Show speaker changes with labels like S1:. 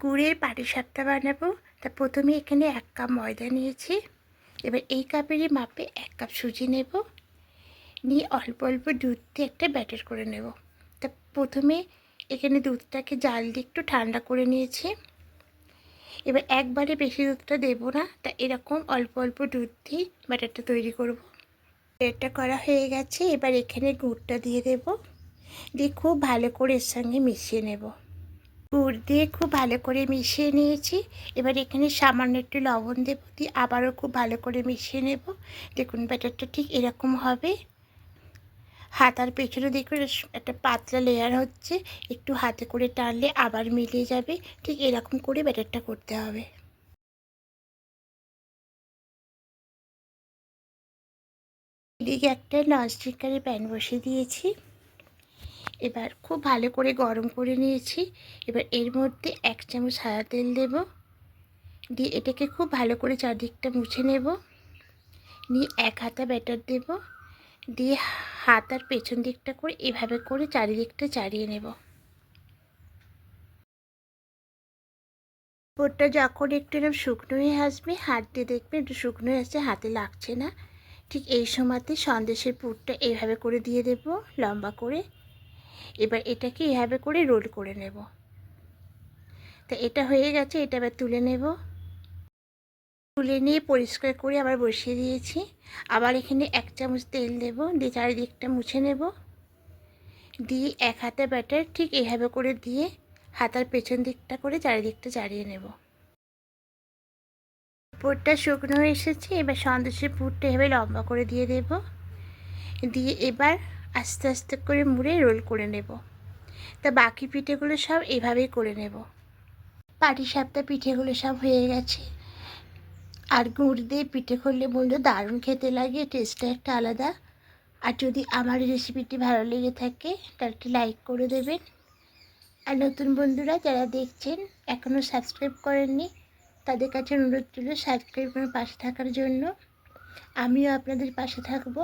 S1: গুড়ের পাটিসাপটা বানাবো। তা প্রথমে এখানে 1 কাপ ময়দা নিয়েছি। এবার এই কাপেরই মাপে 1 কাপ সুজি নেব, নিয়ে অল্প অল্প দুধ দিয়ে একটা ব্যাটার করে নেব। তা প্রথমে এখানে দুধটাকে জাল দিয়ে একটু ঠান্ডা করে নিয়েছি। এবার একবারে বেশি দুধটা দেবো না, তা এরকম অল্প অল্প দুধ দিয়ে ব্যাটারটা তৈরি করব। ব্যাটারটা করা হয়ে গেছে। এবার এখানে গুড়টা দিয়ে দেব, দিয়ে খুব ভালো করে এর সঙ্গে মিশিয়ে নেব। গুড় দিয়ে খুব ভালো করে মিশিয়ে নিয়েছি। এবার এখানে সামান্য একটু লবণ দেব, দিয়ে আবারও খুব ভালো করে মিশিয়ে নেব। দেখুন ব্যাটারটা ঠিক এরকম হবে। হাতার পেছনে দেখুন একটা পাতলা লেয়ার হচ্ছে, একটু হাতে করে টানলে আবার মিলিয়ে যাবে। ঠিক এরকম করে ব্যাটারটা করতে হবে। এদিকে একটা ননস্টিকের প্যান বসিয়ে দিয়েছি। এবার খুব ভালো করে গরম করে নিয়েছি। এবার এর মধ্যে 1 চামচ সাদা তেল দেব, দিয়ে এটাকে খুব ভালো করে চারদিকটা মুছে নেব। নিয়ে 1 হাতা ব্যাটার দেব, দিয়ে হাতার পেছন দিকটা করে এভাবে করে চারিদিকটা চাড়িয়ে নেব। পুরটা যখন একটু এরকম শুকনো হয়ে আসবে, হাত দিয়ে দেখবে একটু শুকনো হয়ে আসছে, হাতে লাগছে না। ঠিক এই সময়তে সন্দেশের পুরটা এইভাবে করে দিয়ে দেব লম্বা করে। এবার এটাকে এভাবে করে রোল করে নেব। তা এটা হয়ে গেছে, এটা এবার তুলে নেব। তুলে নিয়ে পরিষ্কার করে আবার বসিয়ে দিয়েছি। আবার এখানে 1 চামচ তেল দেব, দিয়ে চারিদিকটা মুছে নেব। দিয়ে 1 হাতা ব্যাটার ঠিক এইভাবে করে দিয়ে হাতার পেছন দিকটা করে চারিদিকটা চাড়িয়ে নেব। পুরটা শুকনো হয়ে এসেছে। এবার সন্দেশের পুরটা এভাবে লম্বা করে দিয়ে দেব, দিয়ে এবার আস্তে আস্তে করে মুড়ে রোল করে নেব। তা বাকি পিঠেগুলো সব এভাবেই করে নেব। পাটিসাপটা পিঠেগুলো সব হয়ে গেছে। আর গুড় দিয়ে পিঠে করলে বললো দারুণ খেতে লাগে, টেস্টটা একটা আলাদা। আর যদি আমার রেসিপিটি ভালো লেগে থাকে তাহলে একটি লাইক করে দেবেন। আর নতুন বন্ধুরা যারা দেখছেন এখনও সাবস্ক্রাইব করেননি, তাদের কাছে অনুরোধ রইল সাবস্ক্রাইব করে পাশে থাকার জন্য। আমিও আপনাদের পাশে থাকবো।